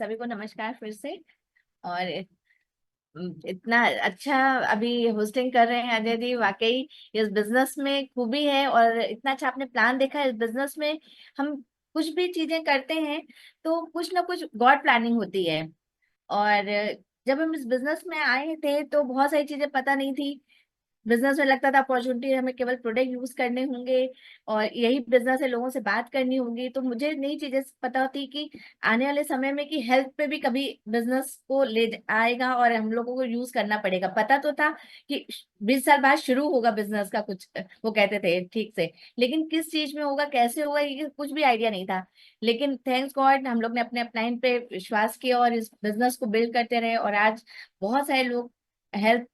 सभी को नमस्कार फिर से। और इतना अच्छा अभी होस्टिंग कर रहे हैं अजय जी, वाकई इस बिजनेस में खूबी है। और इतना अच्छा आपने प्लान देखा है इस बिजनेस में। हम कुछ भी चीजें करते हैं तो कुछ ना कुछ गॉड प्लानिंग होती है। और जब हम इस बिजनेस में आए थे तो बहुत सारी चीजें पता नहीं थी। बिजनेस में लगता था अपॉर्चुनिटी हमें केवल प्रोडक्ट यूज करने होंगे और यही बिजनेस है, लोगों से बात करनी होगी। तो मुझे नई चीजें पता होती कि आने वाले समय में कि हेल्थ पे भी कभी बिजनेस को आएगा और हम लोगों को यूज करना पड़ेगा। पता तो था कि 20 साल बाद शुरू होगा बिजनेस का कुछ, वो कहते थे ठीक से, लेकिन किस चीज में होगा कैसे होगा ये कुछ भी आइडिया नहीं था। लेकिन थैंक्स गॉड हम लोग ने अपने अपलाइन पे विश्वास किया और इस बिजनेस को बिल्ड करते रहे। और आज बहुत सारे लोग हेल्थ,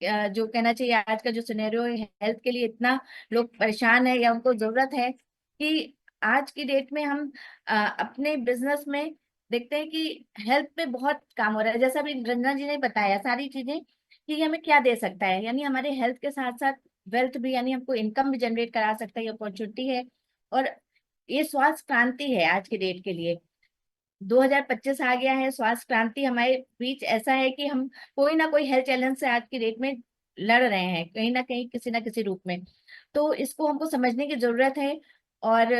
जो कहना चाहिए आज का जो सिनेरियो है हेल्थ के लिए, इतना लोग परेशान है या उनको जरूरत है कि आज की डेट में हम अपने बिजनेस में देखते हैं कि हेल्थ पे बहुत काम हो रहा है। जैसा अभी रंजना जी ने बताया सारी चीजें कि ये हमें क्या दे सकता है, यानी हमारे हेल्थ के साथ साथ वेल्थ भी, यानी हमको इनकम भी जनरेट करा सकता है, ये अपॉर्चुनिटी है। और ये स्वास्थ्य क्रांति है आज के डेट के लिए। 2025 आ गया है, स्वास्थ्य क्रांति हमारे बीच ऐसा है कि हम कोई ना कोई हेल्थ चैलेंज से आज की डेट में लड़ रहे हैं, कहीं ना कहीं किसी ना किसी रूप में। तो इसको हमको समझने की जरूरत है। और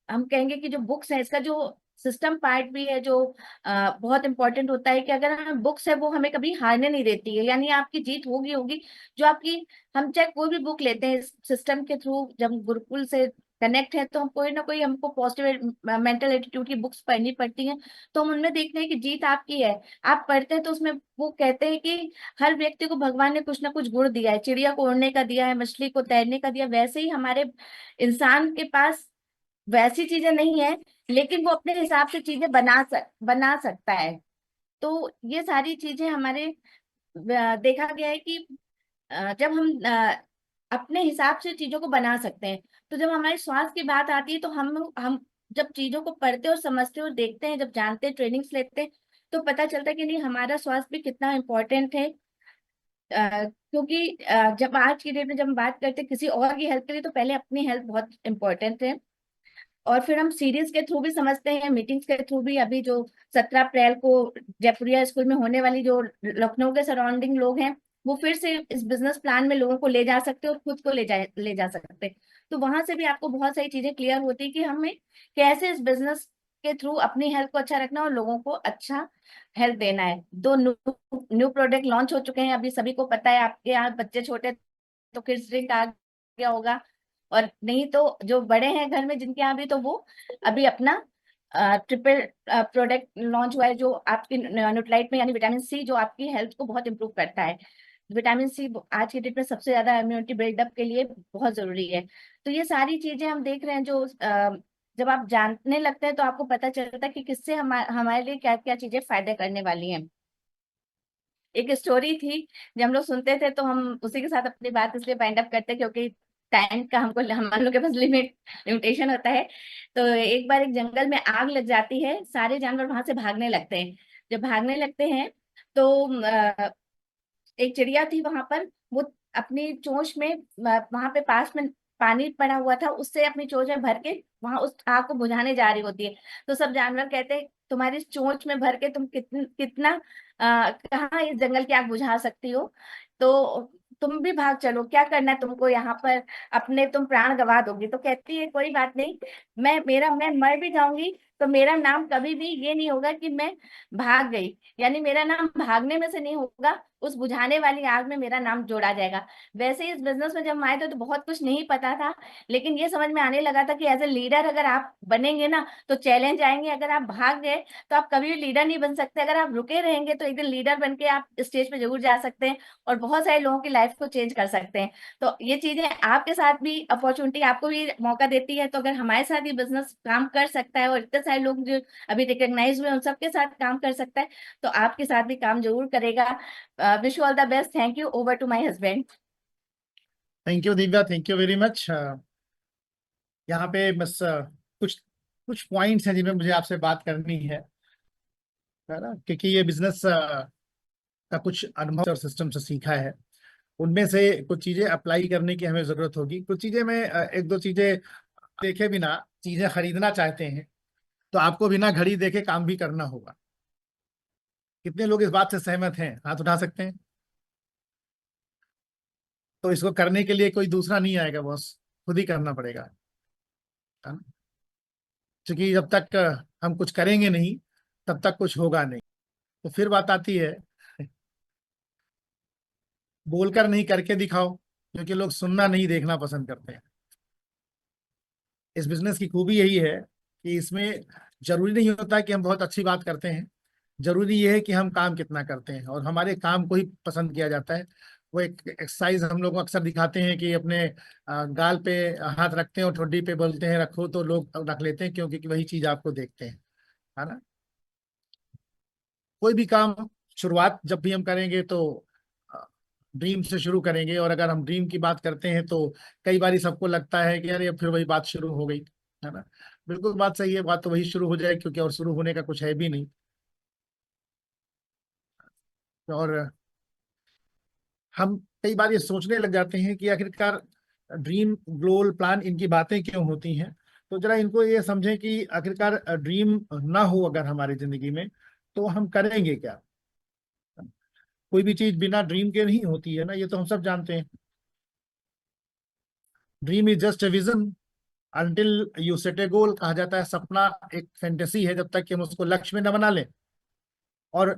हम कहेंगे कि जो बुक्स है इसका जो सिस्टम पार्ट भी है, जो बहुत इंपॉर्टेंट होता है कि अगर हम बुक्स है वो हमें कभी हारने नहीं देती है, यानी आपकी जीत होगी होगी। जो आपकी, हम चाहे कोई भी बुक लेते हैं इस सिस्टम के थ्रू, जब गुरुकुल से कनेक्ट है तो हम कोई ना कोई, हमको पॉजिटिव मेंटल एटीट्यूड की बुक्स पढ़नी पड़ती हैं। तो हम उनमें देखते हैं कि जीत आपकी है। आप पढ़ते हैं तो उसमें वो कहते हैं कि हर व्यक्ति को भगवान ने कुछ ना कुछ गुण दिया है, चिड़िया को उड़ने का दिया है, मछली को तैरने का दिया, वैसे ही हमारे इंसान के पास वैसी चीजें नहीं है, लेकिन वो अपने हिसाब से चीजें बना सकता है। तो ये सारी चीजें हमारे देखा गया है कि जब हम अपने हिसाब से चीजों को बना सकते हैं। तो जब हमारे स्वास्थ्य की बात आती है तो हम जब चीजों को पढ़ते और समझते और देखते हैं, जब जानते हैं, ट्रेनिंग्स लेते हैं, तो पता चलता है कि नहीं हमारा स्वास्थ्य भी कितना इम्पोर्टेंट है। क्योंकि जब आज की डेट में जब हम बात करते हैं किसी और की हेल्थ के लिए, तो पहले अपनी हेल्थ बहुत इंपॉर्टेंट है। और फिर हम सीरीज के थ्रू भी समझते हैं, मीटिंग्स के थ्रू भी। अभी जो 17 अप्रैल को जयपुरिया स्कूल में होने वाली, जो लखनऊ के सराउंडिंग लोग हैं, वो फिर से इस बिजनेस प्लान में लोगों को ले जा सकते हैं और खुद को ले जा सकते हैं। तो वहां से भी आपको बहुत सारी चीजें क्लियर होती है कि हमें कैसे इस बिजनेस के थ्रू अपनी हेल्थ को अच्छा रखना और लोगों को अच्छा हेल्थ देना है। दो न्यू प्रोडक्ट लॉन्च हो चुके हैं, अभी सभी को पता है। आपके यहाँ बच्चे छोटे तो किड्स ड्रिंक आ गया होगा, और नहीं तो जो बड़े हैं घर में जिनके यहाँ भी, तो वो अभी अपना ट्रिपल प्रोडक्ट लॉन्च हुआ है, जो आपकी न्यूट्राइट में, यानी विटामिन सी, जो आपकी हेल्थ को बहुत इंप्रूव करता है। विटामिन सी आज की डेट में सबसे ज्यादा इम्यूनिटी बिल्डअप के लिए बहुत जरूरी है। तो ये सारी चीजें हम देख रहे हैं, जो जब आप जानने लगते हैं तो आपको पता चलता है कि किससे हमारे लिए क्या क्या चीजें फायदे करने वाली हैं। एक स्टोरी थी, जब हम लोग सुनते थे तो हम उसी के साथ अपनी बात इसलिए बाइंड अप करते हैं क्योंकि टाइम का हमको, हम लोग के पास लिमिटेशन होता है। तो एक बार एक जंगल में आग लग जाती है, सारे जानवर वहां से भागने लगते हैं। जब भागने लगते हैं तो एक चिड़िया थी वहां पर, वो अपनी चोंच में, वहां पे पास में पानी पड़ा हुआ था, उससे अपनी चोंच में भर के वहां उस आग को बुझाने जा रही होती है। तो सब जानवर कहते हैं तुम्हारी इस चोंच में भर के तुम कितना कहाँ इस जंगल की आग बुझा सकती हो। तो तुम भी भाग चलो, क्या करना है तुमको यहाँ पर, अपने तुम प्राण गंवा दोगी। तो कहती है कोई बात नहीं, मैं मर भी जाऊंगी तो मेरा नाम कभी भी ये नहीं होगा कि मैं भाग गई, यानी मेरा नाम भागने में से नहीं होगा, उस बुझाने वाली आग में मेरा नाम जोड़ा जाएगा। वैसे ही इस बिजनेस में जब हम आए थे तो बहुत कुछ नहीं पता था, लेकिन ये समझ में आने लगा था कि एज ए लीडर अगर आप बनेंगे ना तो चैलेंज आएंगे। अगर आप भाग गए तो आप कभी भी लीडर नहीं बन सकते, अगर आप रुके रहेंगे तो एक दिन लीडर बन के आप स्टेज पे जरूर जा सकते हैं और बहुत सारे लोगों की लाइफ को चेंज कर सकते हैं। तो ये चीजें आपके साथ भी, अपॉर्चुनिटी आपको भी मौका देती है। तो अगर हमारे साथ ये बिजनेस काम कर सकता है और इतने सारे लोग जो अभी रिकॉग्नाइज हुए उन सबके साथ काम कर सकता है, तो आपके साथ भी काम जरूर करेगा। Wish you all the best. Thank you. Over to my husband. Thank you Divya, thank you very much. यहाँ पे बस कुछ कुछ पॉइंट्स हैं जिनमें मुझे आपसे बात करनी है ना, क्योंकि ये बिजनेस का कुछ अनुभव और सिस्टम से सीखा है। उनमें से कुछ चीजें अप्लाई करने की हमें जरूरत होगी। कुछ चीजें में एक दो चीजें देखे बिना चीजें खरीदना चाहते हैं तो आपको बिना घड़ी देखे काम भी करना होगा। कितने लोग इस बात से सहमत हैं, हाथ उठा सकते हैं? तो इसको करने के लिए कोई दूसरा नहीं आएगा बॉस, खुद ही करना पड़ेगा, है ना? क्योंकि जब तक हम कुछ करेंगे नहीं तब तक कुछ होगा नहीं। तो फिर बात आती है, बोलकर नहीं करके दिखाओ, क्योंकि लोग सुनना नहीं देखना पसंद करते हैं। इस बिजनेस की खूबी यही है कि इसमें जरूरी नहीं होता कि हम बहुत अच्छी बात करते हैं, जरूरी ये है कि हम काम कितना करते हैं, और हमारे काम को ही पसंद किया जाता है। वो एक एक्सरसाइज हम लोग अक्सर दिखाते हैं कि अपने गाल पे हाथ रखते हैं और ठोडी पे बोलते हैं रखो, तो लोग रख लेते हैं, क्योंकि वही चीज आपको देखते हैं, है ना? कोई भी काम शुरुआत जब भी हम करेंगे तो ड्रीम से शुरू करेंगे, और अगर हम ड्रीम की बात करते हैं तो कई बार सबको लगता है कि यार ये फिर वही बात शुरू हो गई, है ना? बिल्कुल बात सही है, बात तो वही शुरू हो जाए, क्योंकि और शुरू होने का कुछ है भी नहीं। और हम कई बार ये सोचने लग जाते हैं कि आखिरकार ड्रीम गोल प्लान इनकी बातें क्यों होती हैं। तो जरा इनको ये समझें कि आखिरकार ड्रीम ना हो अगर हमारी जिंदगी में, तो हम करेंगे क्या? कोई भी चीज बिना ड्रीम के नहीं होती है ना, ये तो हम सब जानते हैं। Dream is just a vision until you set a goal, कहा जाता है सपना एक फैंटेसी है जब तक कि हम उसको लक्ष्य में न बना लें। और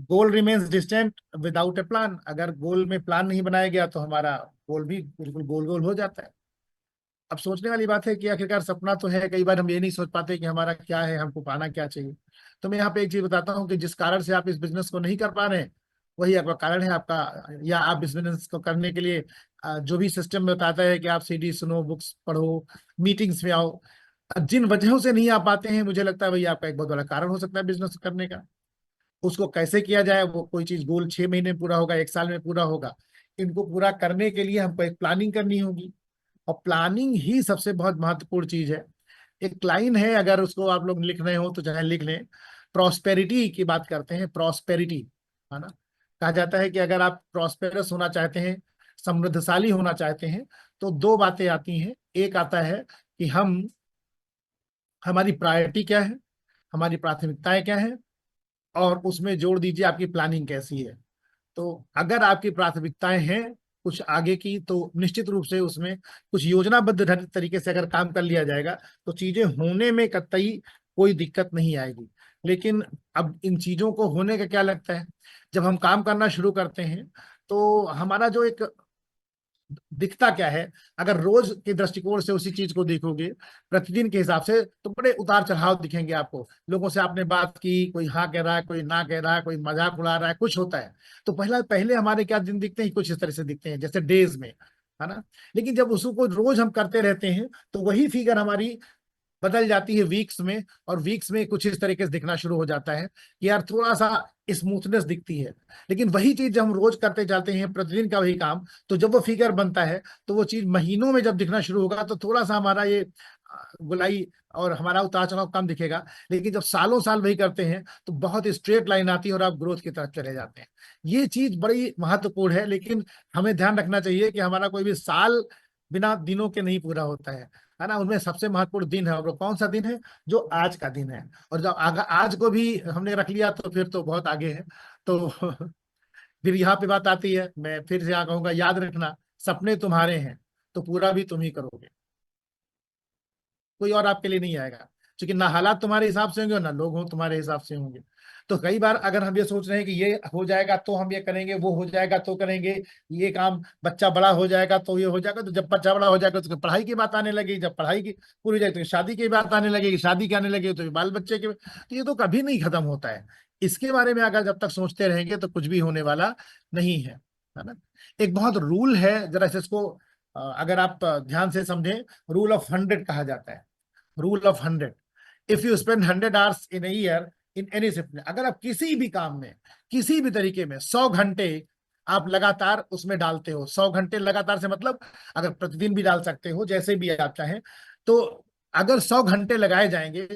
goal remains distant without a plan, अगर गोल में प्लान नहीं बनाया गया तो हमारा गोल भी बिल्कुल गोल गोल हो जाता है। अब सोचने वाली बात है कि आखिरकार सपना तो है, कई बार हम ये नहीं सोच पाते कि हमारा क्या है, हमको पाना क्या चाहिए। तो मैं यहाँ पे एक चीज बताता हूँ कि जिस कारण से आप इस बिजनेस को नहीं कर पा रहे हैं, वही आपका कारण है आपका, या आप इस बिजनेस को करने के लिए जो भी सिस्टम बताता है कि आप सीडी सुनो, बुक्स पढ़ो, मीटिंग्स में आओ, जिन वजहों से नहीं आ पाते हैं, मुझे लगता है वही आपका एक बहुत बड़ा कारण हो सकता है बिजनेस करने का। उसको कैसे किया जाए, वो कोई चीज गोल 6 महीने में पूरा होगा, 1 साल में पूरा होगा, इनको पूरा करने के लिए हमको एक प्लानिंग करनी होगी। और प्लानिंग ही सबसे बहुत महत्वपूर्ण चीज है। एक लाइन है, अगर उसको आप लोग लिख रहे हो तो चाहे लिख लें। प्रॉस्पेरिटी की बात करते हैं, प्रॉस्पेरिटी, है ना? कहा जाता है कि अगर आप प्रॉस्पेरस होना चाहते हैं, समृद्धशाली होना चाहते हैं, तो दो बातें आती हैं। एक आता है कि हम, हमारी प्रायोरिटी क्या है, हमारी प्राथमिकताएं क्या है, और उसमें जोड़ दीजिए आपकी प्लानिंग कैसी है। तो अगर आपकी प्राथमिकताएं हैं कुछ आगे की, तो निश्चित रूप से उसमें कुछ योजनाबद्ध तरीके से अगर काम कर लिया जाएगा तो चीजें होने में कतई कोई दिक्कत नहीं आएगी। लेकिन अब इन चीजों को होने का क्या लगता है, जब हम काम करना शुरू करते हैं तो हमारा जो एक दिखता क्या है, अगर रोज के दृष्टिकोण से उसी चीज को देखोगे प्रतिदिन के हिसाब से, तो बड़े उतार चढ़ाव दिखेंगे आपको। लोगों से आपने बात की, कोई हाँ कह रहा है, कोई ना कह रहा है, कोई मजाक उड़ा रहा है, कुछ होता है। तो पहला पहले हमारे क्या दिन दिखते हैं, कुछ इस तरह से दिखते हैं जैसे डेज में, है ना? लेकिन जब उसको रोज हम करते रहते हैं तो वही फिगर हमारी बदल जाती है वीक्स में, और वीक्स में कुछ इस तरीके से दिखना शुरू हो जाता है कि यार थोड़ा सा स्मूथनेस दिखती है। लेकिन वही चीज जब हम रोज करते जाते हैं, प्रतिदिन का वही काम, तो जब वो फिगर बनता है तो वो चीज महीनों में जब दिखना शुरू होगा तो थोड़ा सा हमारा ये गुलाई और हमारा उतार चढ़ाव कम दिखेगा। लेकिन जब सालों साल वही करते हैं तो बहुत स्ट्रेट लाइन आती है और आप ग्रोथ की तरफ चले जाते हैं। ये चीज बड़ी महत्वपूर्ण है, लेकिन हमें ध्यान रखना चाहिए कि हमारा कोई भी साल बिना दिनों के नहीं पूरा होता है ना? उनमें सबसे महत्वपूर्ण दिन है, और वो कौन सा दिन है? जो आज का दिन है। और जब आज को भी हमने रख लिया तो फिर तो बहुत आगे है। तो फिर यहाँ पे बात आती है, मैं फिर से यहाँ कहूंगा, याद रखना, सपने तुम्हारे हैं तो पूरा भी तुम ही करोगे, कोई और आपके लिए नहीं आएगा। क्योंकि ना हालात तुम्हारे हिसाब से होंगे और ना लोग हो तुम्हारे हिसाब से होंगे। तो कई बार अगर हम ये सोच रहे हैं कि ये हो जाएगा तो हम ये करेंगे, वो हो जाएगा तो करेंगे, ये काम, बच्चा बड़ा हो जाएगा तो ये हो जाएगा, तो जब बच्चा बड़ा हो जाएगा तो पढ़ाई की बात आने लगेगी, जब पढ़ाई की पूरी हो जाएगी तो शादी की बात आने लगेगी, शादी के आने लगेगी तो बाल बच्चे के, तो ये तो कभी नहीं खत्म होता है। इसके बारे में अगर जब तक सोचते रहेंगे तो कुछ भी होने वाला नहीं है ना? एक बहुत रूल है, जरा इसको अगर आप ध्यान से समझें, रूल ऑफ 100 कहा जाता है। Rule of 100, if you spend 100 hours in year in any discipline, अगर आप किसी भी काम में, किसी भी तरीके में 100 घंटे आप लगातार उसमें डालते हो, 100 घंटे लगातार से मतलब अगर प्रतिदिन भी डाल सकते हो, जैसे भी आप चाहें, तो अगर 100 घंटे लगाए जाएंगे,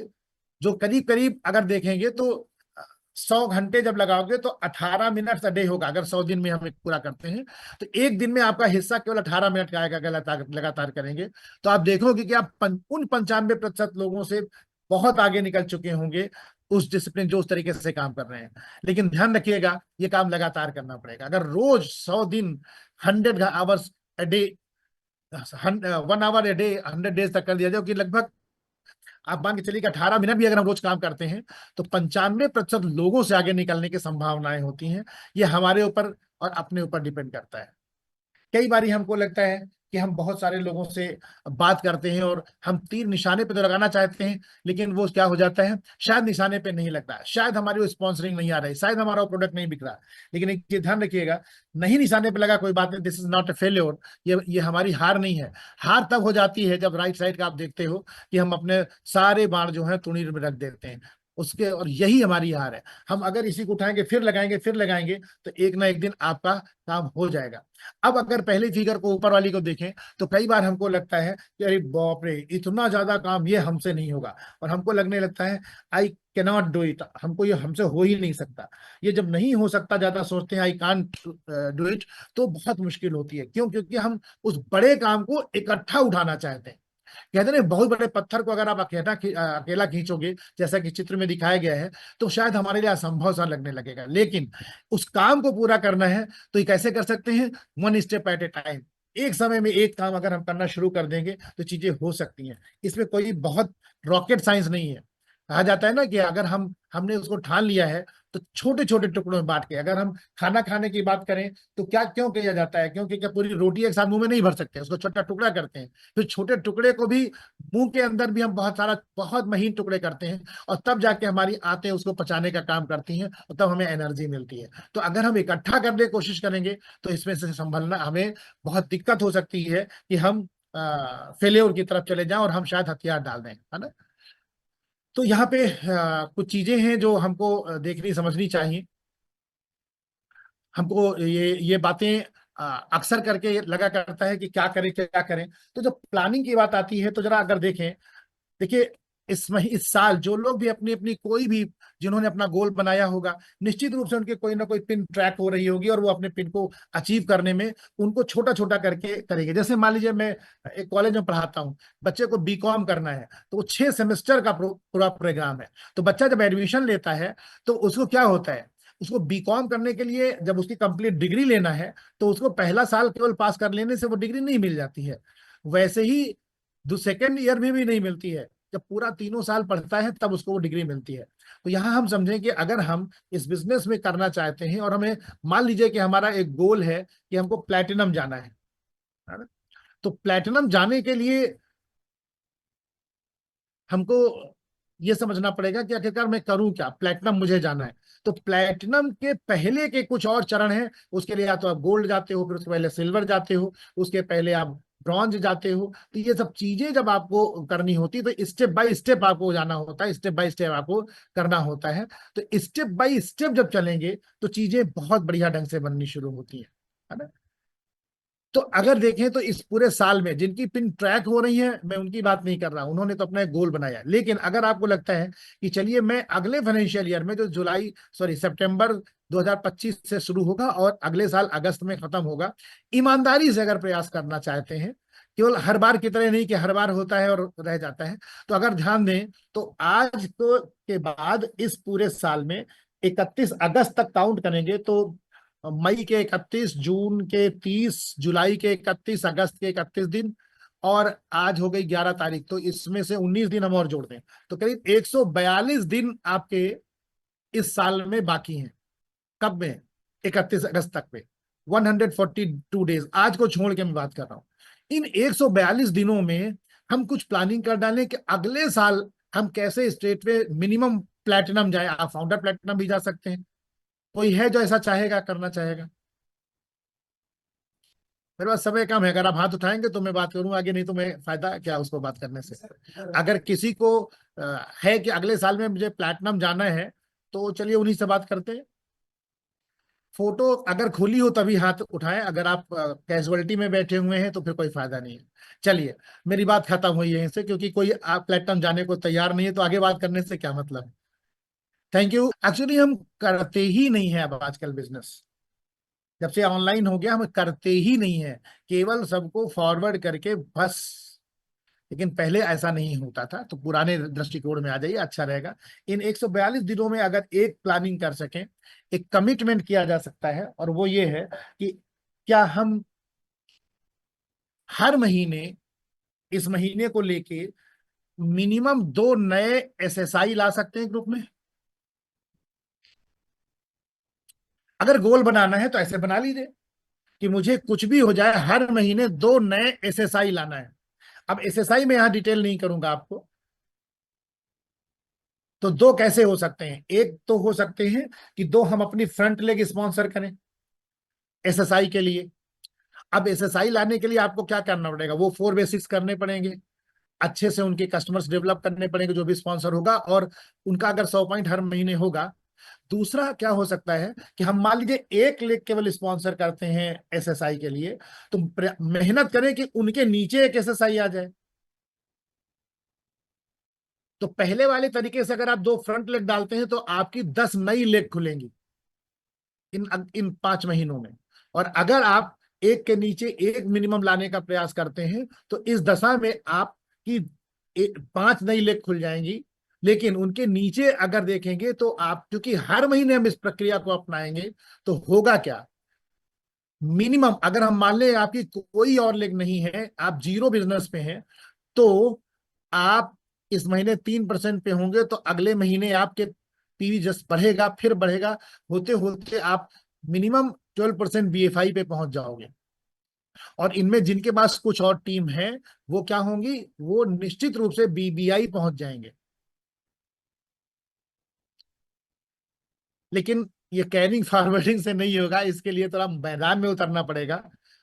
जो करीब करीब अगर देखेंगे तो 100 घंटे जब लगाओगे तो 18 मिनट डे होगा। अगर 100 दिन में हम पूरा करते हैं तो एक दिन में आपका हिस्सा केवल 18 मिनट का आएगा, अगर लगातार करेंगे। तो आप देखोगे कि आप उन 95% लोगों से बहुत आगे निकल चुके होंगे उस डिसिप्लिन जो उस तरीके से काम कर रहे हैं। लेकिन ध्यान रखिएगा ये काम लगातार करना पड़ेगा। अगर रोज 100 दिन 100 hours a day, 1 hour a day 100 days तक कर दिया जाए, कि लगभग आप मान के चलिए कि 18 मिनट भी अगर हम रोज काम करते हैं तो 95% लोगों से आगे निकलने की संभावनाएं होती हैं। ये हमारे ऊपर और अपने ऊपर डिपेंड करता है। कई बार हमको लगता है कि हम बहुत सारे लोगों से बात करते हैं और हम तीर निशाने पे तो लगाना चाहते हैं, लेकिन वो क्या हो जाता है, शायद निशाने पे नहीं लगता, शायद हमारी वो स्पॉन्सरिंग नहीं आ रही, शायद हमारा वो प्रोडक्ट नहीं बिक रहा। लेकिन एक चीज ध्यान रखिएगा, नहीं निशाने पे लगा कोई बात नहीं, this is not a failure. ये हमारी हार नहीं है। हार तब हो जाती है जब राइट साइड का आप देखते हो कि हम अपने सारे बाण जो है तुणीर में रख देते हैं उसके, और यही हमारी हार है। हम अगर इसी को उठाएंगे फिर लगाएंगे फिर लगाएंगे तो एक ना एक दिन आपका काम हो जाएगा। अब अगर पहले फिगर को ऊपर वाली को देखें तो कई बार हमको लगता है कि अरे बाप रे इतना ज्यादा काम ये हमसे नहीं होगा, और हमको लगने लगता है आई कैनॉट डू इट, हमको ये हमसे हो ही नहीं सकता। ये जब नहीं हो सकता ज्यादा सोचते हैं आई कांट डू इट, तो बहुत मुश्किल होती है। क्यों? क्योंकि हम उस बड़े काम को इकट्ठा उठाना चाहते हैं। कहते हैं बहुत बड़े पत्थर को अगर आप अकेला खींचोगे जैसा कि चित्र में दिखाया गया है तो शायद हमारे लिए असंभव सा लगने लगेगा, लेकिन उस काम को पूरा करना है तो ये कैसे कर सकते हैं? 1 स्टेप एट ए टाइम। एक समय में एक काम अगर हम करना शुरू कर देंगे तो चीजें हो सकती हैं। इसमें कोई बहुत रॉकेट साइंस नहीं है। कहा जाता है ना कि अगर हमने उसको ठान लिया है तो छोटे छोटे टुकड़ों में बांट के, अगर हम खाना खाने की बात करें तो क्या क्यों किया जाता है? क्योंकि क्या पूरी रोटी एक साथ मुंह में नहीं भर सकते, उसको छोटा टुकड़ा करते हैं, फिर छोटे टुकड़े को भी मुंह के अंदर भी हम बहुत महीन टुकड़े करते हैं, और तब जाके हमारी आंतें उसको पचाने का काम करती हैं और तब हमें एनर्जी मिलती है। तो अगर हम इकट्ठा करने की कोशिश करेंगे तो इसमें से संभलना हमें बहुत दिक्कत हो सकती है कि हम फेल्योर की तरफ चले जाएं और हम शायद हथियार डाल दें, है ना। तो यहाँ पे कुछ चीजें हैं जो हमको देखनी समझनी चाहिए। हमको ये बातें अक्सर करके लगा करता है कि क्या करें। तो जब प्लानिंग की बात आती है तो जरा अगर देखें, देखिए इस साल जो लोग भी अपनी अपनी कोई भी जिन्होंने अपना गोल बनाया होगा, निश्चित रूप से उनके कोई ना कोई पिन ट्रैक हो रही होगी और वो अपने पिन को अचीव करने में उनको छोटा छोटा करके करेंगे। जैसे मान लीजिए मैं एक कॉलेज में पढ़ाता हूँ, बच्चे को बीकॉम करना है तो वो 6 सेमेस्टर का पूरा प्रोग्राम है। तो बच्चा जब एडमिशन लेता है तो उसको क्या होता है, उसको बीकॉम करने के लिए जब उसकी कंप्लीट डिग्री लेना है तो उसको पहला साल केवल पास कर लेने से वो डिग्री नहीं मिल जाती है। वैसे ही सेकेंड ईयर में भी नहीं मिलती है, जब पूरा 3 साल पढ़ता है तब उसको वो डिग्री मिलती है। तो यहाँ हम समझें कि अगर हम इस बिजनेस में करना चाहते हैं और हमें मान लीजिए कि हमारा एक गोल है कि हमको प्लेटिनम जाना है ना? तो प्लेटिनम जाने के लिए हमको ये समझना पड़ेगा कि आखिरकार मैं करूं क्या, प्लेटिनम मुझे जाना है। तो प्लेटिनम के पहले के कुछ और चरण हैं, उसके लिए या तो आप गोल्ड जाते हो, फिर उसके पहले सिल्वर जाते हो, उसके पहले आप ब्रॉन्ज जाते हो। तो ये सब चीजें जब आपको करनी होती है तो स्टेप बाय स्टेप आपको जाना होता है, स्टेप बाय स्टेप आपको करना होता है। तो स्टेप बाय स्टेप जब चलेंगे तो चीजें बहुत बढ़िया ढंग से बननी शुरू होती है ना। तो अगर देखें तो इस पूरे साल में जिनकी पिन ट्रैक हो रही है मैं उनकी बात नहीं कर रहा, उन्होंने तो अपना एक गोल बनाया। लेकिन अगर आपको लगता है कि चलिए मैं अगले फाइनेंशियल ईयर में जो सितंबर 2025 से शुरू होगा और अगले साल अगस्त में खत्म होगा, ईमानदारी से अगर प्रयास करना चाहते हैं, केवल हर बार की तरह नहीं कि हर बार होता है और रह जाता है, तो अगर ध्यान दें तो आज को के बाद इस पूरे साल में 31 अगस्त तक काउंट करेंगे तो मई के 31, जून के 30, जुलाई के 31, अगस्त के 31 दिन, और आज हो गई 11 तारीख, तो इसमें से 19 दिन हम और जोड़ दें तो करीब 142 दिन आपके इस साल में बाकी हैं। कब में? 31 अगस्त तक पे 142 डेज, आज को छोड़ के मैं बात कर रहा हूं। इन 142 दिनों में हम कुछ प्लानिंग कर डालें कि अगले साल हम कैसे स्टेट में मिनिमम प्लेटिनम जाए। आप फाउंडर प्लेटिनम भी जा सकते हैं, कोई है जो ऐसा चाहेगा, करना चाहेगा? मेरे पास समय कम है, अगर आप हाथ उठाएंगे तो मैं बात करूंगा आगे, नहीं तो मैं फायदा क्या उसको बात करने से। अगर किसी को है कि अगले साल में मुझे प्लैटिनम जाना है तो चलिए उन्हीं से बात करते हैं। फोटो अगर खुली हो तभी हाथ उठाएं, अगर आप कैजुअलिटी में बैठे हुए हैं तो फिर कोई फायदा नहीं है। चलिए मेरी बात खत्म हुई यहीं से, क्योंकि कोई आप प्लेटिनम जाने को तैयार नहीं है तो आगे बात करने से क्या मतलब। Thank you. एक्चुअली हम करते ही नहीं है अब आजकल बिजनेस, जब से ऑनलाइन हो गया हम करते ही नहीं है, केवल सबको फॉरवर्ड करके बस लेकिन पहले ऐसा नहीं होता था। तो पुराने दृष्टिकोण में आ जाइए, अच्छा रहेगा। इन 142 दिनों में अगर एक प्लानिंग कर सकें, एक कमिटमेंट किया जा सकता है, और वो ये है कि क्या हम हर महीने इस महीने को लेके मिनिमम 2 नए एसएसआई ला सकते हैं ग्रुप में। अगर गोल बनाना है तो ऐसे बना लीजिए कि मुझे कुछ भी हो जाए, हर महीने 2 नए एसएसआई लाना है। अब एसएसआई में यहां डिटेल नहीं करूंगा आपको। तो दो कैसे हो सकते हैं? एक तो हो सकते हैं कि दो हम अपनी फ्रंट लेग स्पॉन्सर करें एसएसआई के लिए। अब एसएसआई लाने के लिए आपको क्या करना पड़ेगा? वो 4 बेसिक्स करने पड़ेंगे, अच्छे से उनके कस्टमर्स डेवलप करने पड़ेंगे जो भी स्पॉन्सर होगा, और उनका अगर 100 पॉइंट हर महीने होगा। दूसरा क्या हो सकता है कि हम मान लीजिए एक लेग केवल स्पॉन्सर करते हैं एसएसआई के लिए, तो मेहनत करें कि उनके नीचे एक एसएसआई आ जाए। तो पहले वाले तरीके से अगर आप 2 फ्रंट लेग डालते हैं तो आपकी 10 नई लेग खुलेंगी इन इन 5 महीनों में। और अगर आप एक के नीचे एक मिनिमम लाने का प्रयास करते हैं तो इस दशा में आपकी 5 नई लेग खुल जाएंगी। लेकिन उनके नीचे अगर देखेंगे तो आप, क्योंकि हर महीने हम इस प्रक्रिया को अपनाएंगे, तो होगा क्या? मिनिमम अगर हम मान लें आपकी कोई और लेग नहीं है, आप जीरो बिजनेस पे हैं, तो आप इस महीने 3% पे होंगे, तो अगले महीने आपके पीवी जस्ट बढ़ेगा, फिर बढ़ेगा, होते होते आप मिनिमम 12% बीएफआई पे पहुंच जाओगे। और इनमें जिनके पास कुछ और टीम है, वो क्या होंगी? वो निश्चित रूप से बीबीआई पहुंच जाएंगे। लेकिन ये कैरिंग फॉरवर्डिंग से नहीं होगा, इसके लिए थोड़ा मैदान में उतरना पड़ेगा,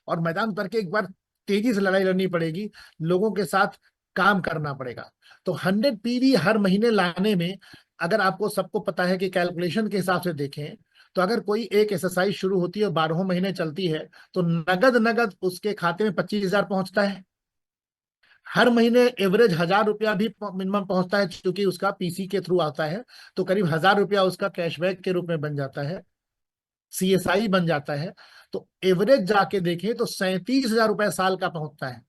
और मैदान उतर के एक बार तेजी से लड़ाई लड़नी पड़ेगी, लोगों के साथ काम करना पड़ेगा। तो 100 पीवी हर महीने लाने में, अगर आपको सबको पता है कि कैलकुलेशन के हिसाब से देखें, तो अगर कोई एक एक्सरसाइज शुरू होती है और 12 महीने चलती है, तो नगद नगद उसके खाते में 25,000 पहुंचता है। हर महीने एवरेज 1,000 रुपया भी मिनिमम पहुंचता है, क्योंकि उसका पीसी के थ्रू आता है। तो करीब 1,000 रुपया उसका कैशबैक के रूप में बन जाता है, सीएसआई बन जाता है। तो एवरेज जाके देखें तो 37,000 रुपये साल का पहुंचता है।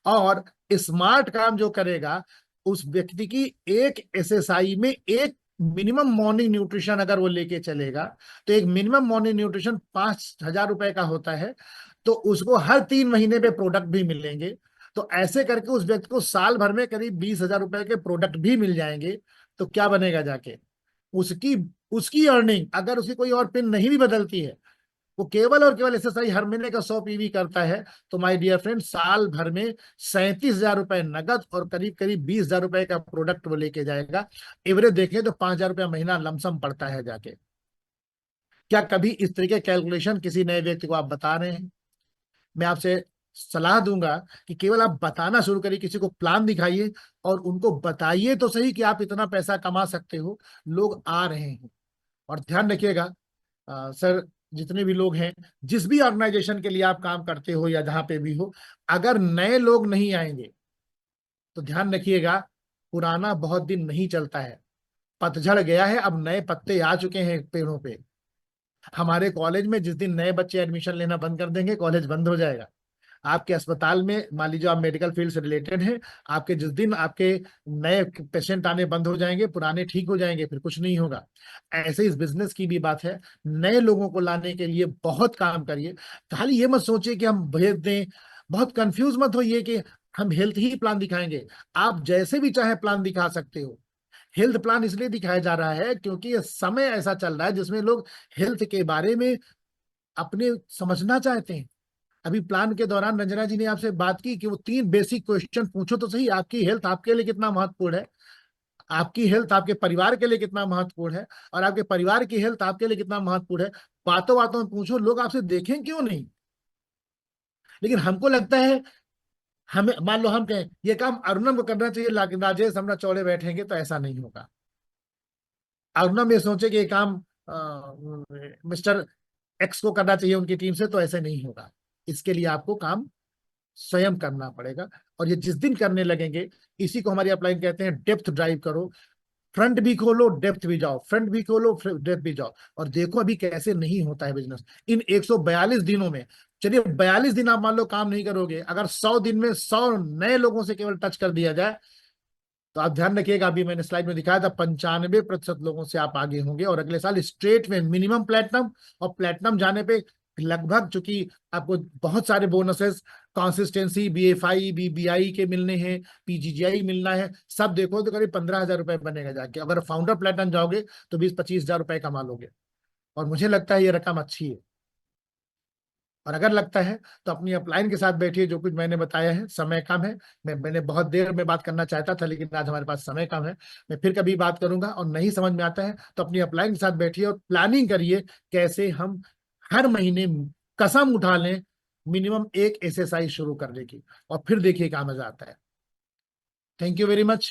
और स्मार्ट काम जो करेगा, उस व्यक्ति की एक एसएसआई में एक मिनिमम मॉर्निंग न्यूट्रिशन अगर वो लेके चलेगा, तो एक मिनिमम मॉर्निंग न्यूट्रिशन 5,000 रुपए का होता है। तो उसको हर 3 महीने पे प्रोडक्ट भी मिलेंगे। तो ऐसे करके उस व्यक्ति को साल भर में करीब 20,000 रुपए के प्रोडक्ट भी मिल जाएंगे। तो क्या बनेगा जाके? उसकी उसकी अर्निंग, अगर उसकी कोई और पिन नहीं भी बदलती है, वो केवल और केवल एसएसआई हर महीने का 100 पीवी करता है, तो माय डियर फ्रेंड, साल भर में 37,000 रुपए नगद और करीब करीब 20,000 रुपए का प्रोडक्ट वो लेके जाएगा। एवरेज देखें तो 5,000 रुपया महीना लमसम पड़ता है जाके। क्या कभी इस तरीके कैलकुलेशन किसी नए व्यक्ति को आप बता रहे हैं? मैं आपसे सलाह दूंगा कि केवल आप बताना शुरू करिए, किसी को प्लान दिखाइए और उनको बताइए तो सही कि आप इतना पैसा कमा सकते हो। लोग आ रहे हैं। और ध्यान रखिएगा, सर, जितने भी लोग हैं, जिस भी ऑर्गेनाइजेशन के लिए आप काम करते हो या जहां पे भी हो, अगर नए लोग नहीं आएंगे तो ध्यान रखिएगा, पुराना बहुत दिन नहीं चलता है। पतझड़ गया है, अब नए पत्ते आ चुके हैं पेड़ों पे। हमारे कॉलेज में जिस दिन नए बच्चे एडमिशन लेना बंद कर देंगे, कॉलेज बंद हो जाएगा। आपके अस्पताल में मान लीजिए आप मेडिकल फील्ड से रिलेटेड हैं, आपके जिस दिन आपके नए पेशेंट आने बंद हो जाएंगे, पुराने ठीक हो जाएंगे, फिर कुछ नहीं होगा। ऐसे इस बिजनेस की भी बात है। नए लोगों को लाने के लिए बहुत काम करिए। खाली ये मत सोचिए कि हम भेज दें, बहुत कंफ्यूज मत होइए कि हम हेल्थ ही प्लान दिखाएंगे। आप जैसे भी चाहे प्लान दिखा सकते हो। हेल्थ प्लान इसलिए दिखाया जा रहा है क्योंकि ये समय ऐसा चल रहा है जिसमें लोग हेल्थ के बारे में अपने समझना चाहते हैं। अभी प्लान के दौरान रंजना जी ने आपसे बात की कि वो 3 बेसिक क्वेश्चन पूछो तो सही, आपकी हेल्थ आपके लिए कितना महत्वपूर्ण है, आपकी हेल्थ आपके परिवार के लिए कितना महत्वपूर्ण है, और आपके परिवार की हेल्थ आपके लिए कितना महत्वपूर्ण है। बातों बातों में पूछो, लोग आपसे देखें क्यों नहीं। लेकिन हमको लगता है, हमें मान लो हम कहें ये काम अरुणम को करना चाहिए, राजेश हमरा चौड़े बैठेंगे, तो ऐसा नहीं होगा। अरुणम ये सोचे कि ये काम मिस्टर एक्स को करना चाहिए उनकी टीम से, तो ऐसे नहीं होगा। इसके लिए आपको काम स्वयं करना पड़ेगा। और ये जिस दिन करने लगेंगे, इसी को हमारी अपलाइन कहते हैं डेप्थ ड्राइव करो। फ्रंट भी खोलो, डेप्थ भी जाओ, फ्रंट भी खोलो, डेप्थ भी जाओ, और देखो अभी कैसे नहीं होता है बिजनेस। इन 142 दिनों में चलिए 42 दिन आप मान लो काम नहीं करोगे, अगर 100 दिन में 100 नए लोगों से केवल टच कर दिया जाए, तो आप ध्यान रखिएगा, अभी मैंने स्लाइड में दिखाया था 95% लोगों से आप आगे होंगे, और अगले साल स्ट्रेट में मिनिमम प्लेटिनम, और प्लेटिनम जाने पे लगभग, चूंकि आपको बहुत सारे बोनसेस, कंसिस्टेंसी, बीएफआई, बीबीआई के मिलने हैं, पीजीजीआई मिलना है, सब देखो तो करीब 15,000 रुपए बनेगा जाके। अगर फाउंडर प्लेटिनम जाओगे तो 20-25 हजार रुपए कमा लोगे, और मुझे लगता है ये रकम अच्छी है। और अगर लगता है तो अपनी अपलाइन के साथ बैठिए, जो कुछ मैंने बताया है, समय कम है, मैंने बहुत देर में बात करना चाहता था, लेकिन आज हमारे पास समय कम है, मैं फिर कभी बात करूंगा। और नहीं समझ में आता है तो अपनी अपलाइन के साथ बैठिए और प्लानिंग करिए कैसे हम हर महीने कसम उठा लें मिनिमम एक एसएसआई शुरू करने की, और फिर देखिए क्या मजा आता है। Thank you very much.